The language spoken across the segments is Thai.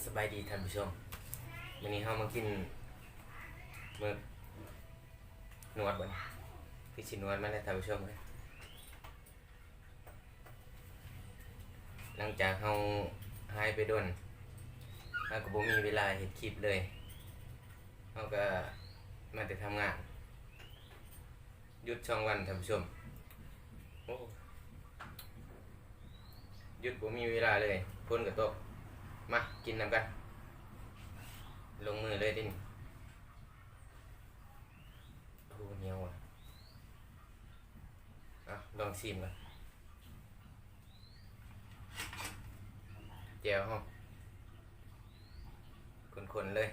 สบายดีท่านผู้ชมวันนี้เรามากินหมึกนวดบ่พี่ชินวดมาแล้วท่านผู้ชมเลยหลังจากเราหายไปโดนเราก็บ่มีเวลาเฮ็ดคลิปเลยเราก็มาแต่ทำงานหยุด2 วันท่านผู้ชมโอ้หยุดบ่มีเวลาเลยฝนก็ตกมากินนำกันลงมือเลยดิโอ้เหนียวอ่ะลองชิมกันแจ่วห้องคนๆเลย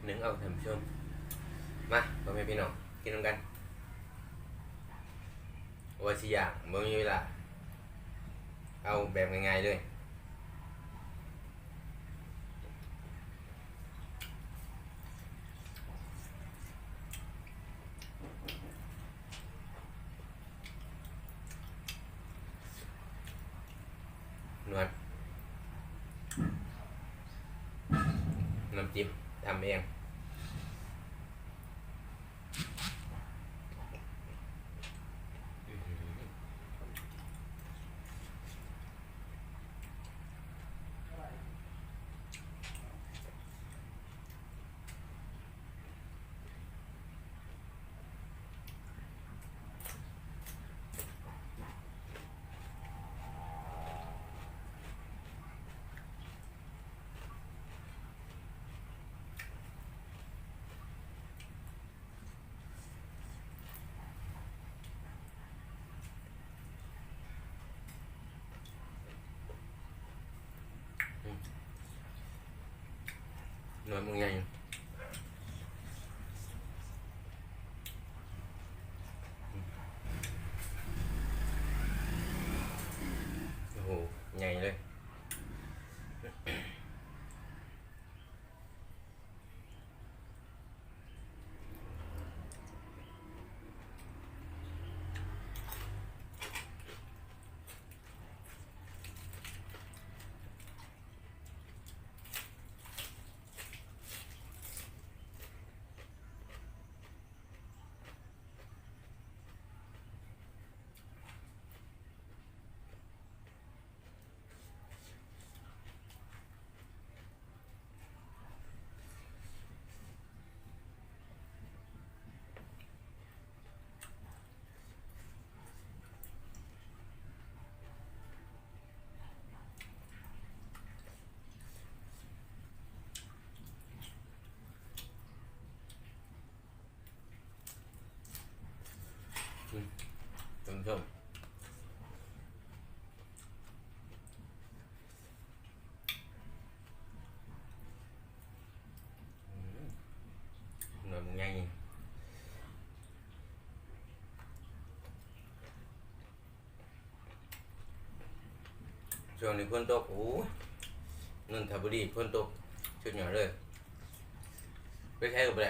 นึ่งเอาท่านผู้ชมมาพ่อแม่พี่น้องกินนำกันว่าสิอยากบ่มีเวลาเอาแบบง่ายๆเลยนวดน้ำจิ้มทำเองนวดมึงไงโอ้โหใหญ่เลยท่านผู้ชมนวดมึงไงช่วงนี้ฝนตกโอ้นนทบุรีฝนตกชุดหน่อยเลยไปใช้กับอะไร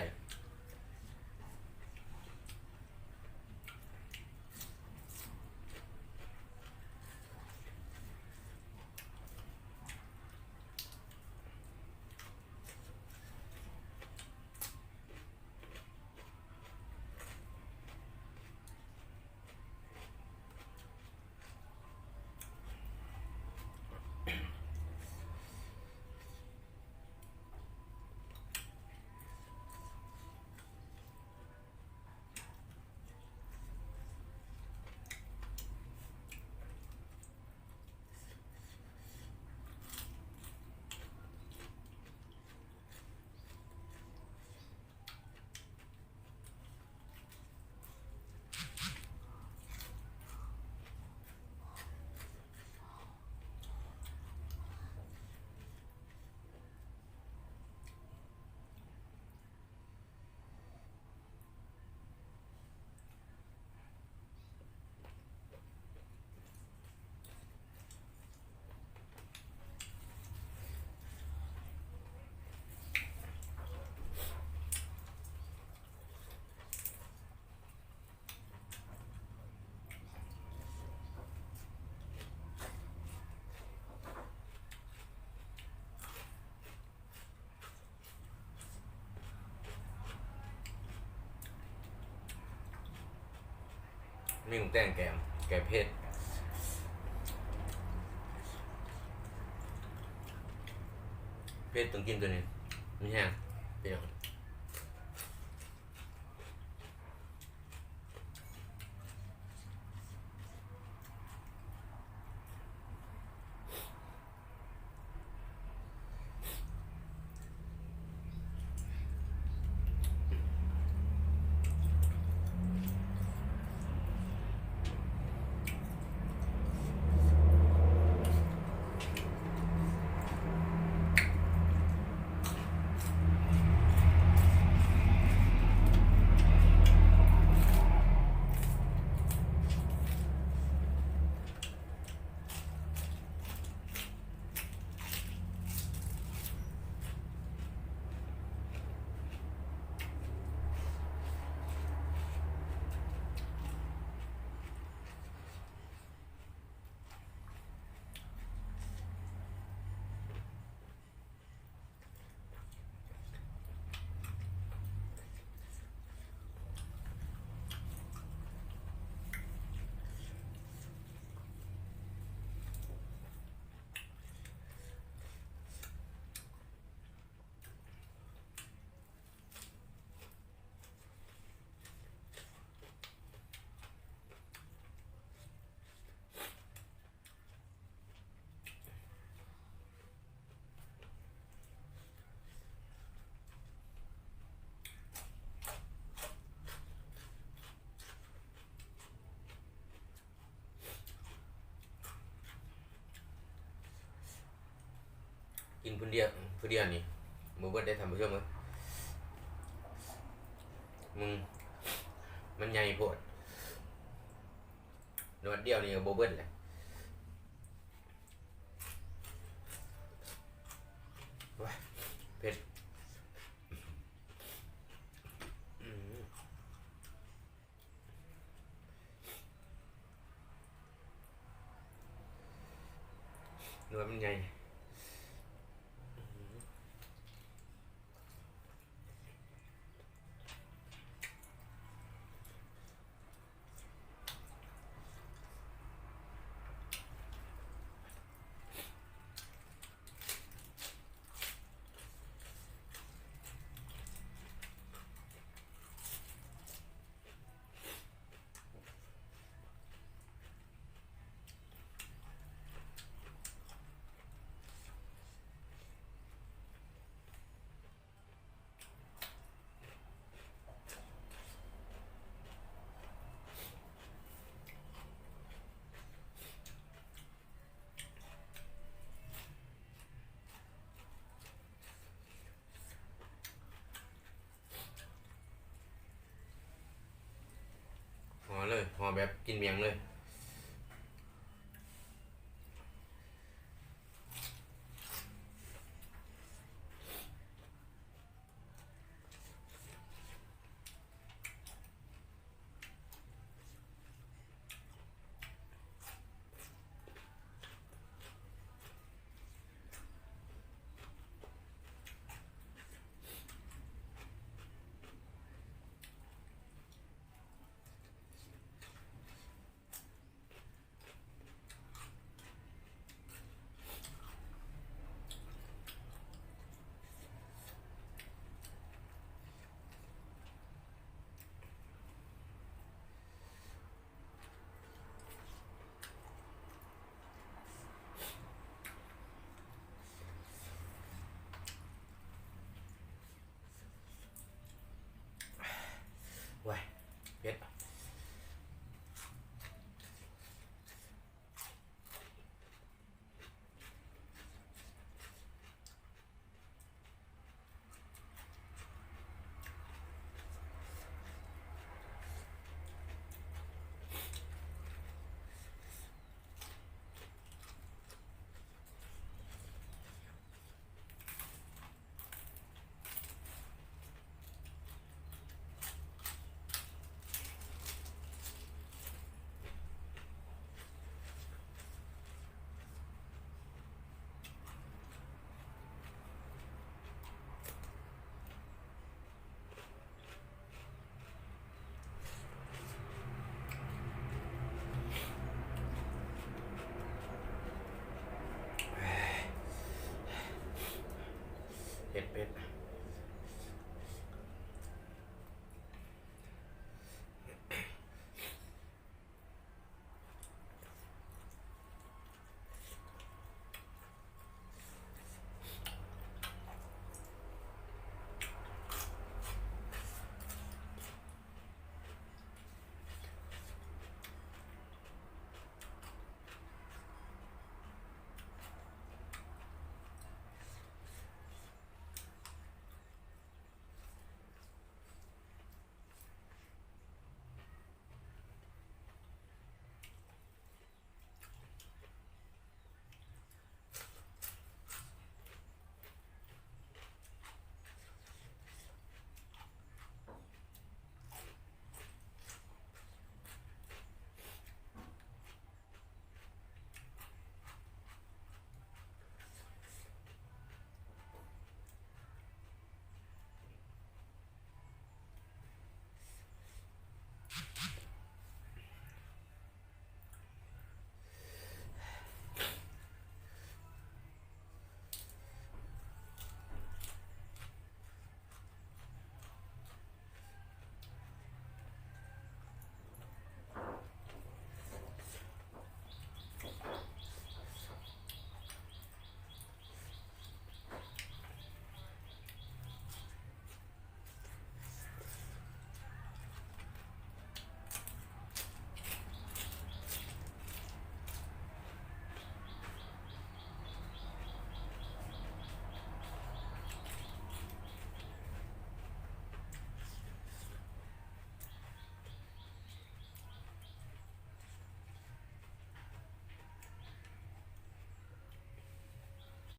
มีหมูแต่งแกมเผ็ดเผ็ดต้องกินตัวนี้ไม่แห้งเปรี้ยวกินผู้เดียวนี่มึงเบิดได้ทำผู้ชมมั้ยมึงมันใหญ่โพดหนวดเดียวนี่ก็บ่เบิดแหละว้ายเผ็ดอืมหนวดมันใหญ่ห่อเลยห่อแบบกินเมียงเลย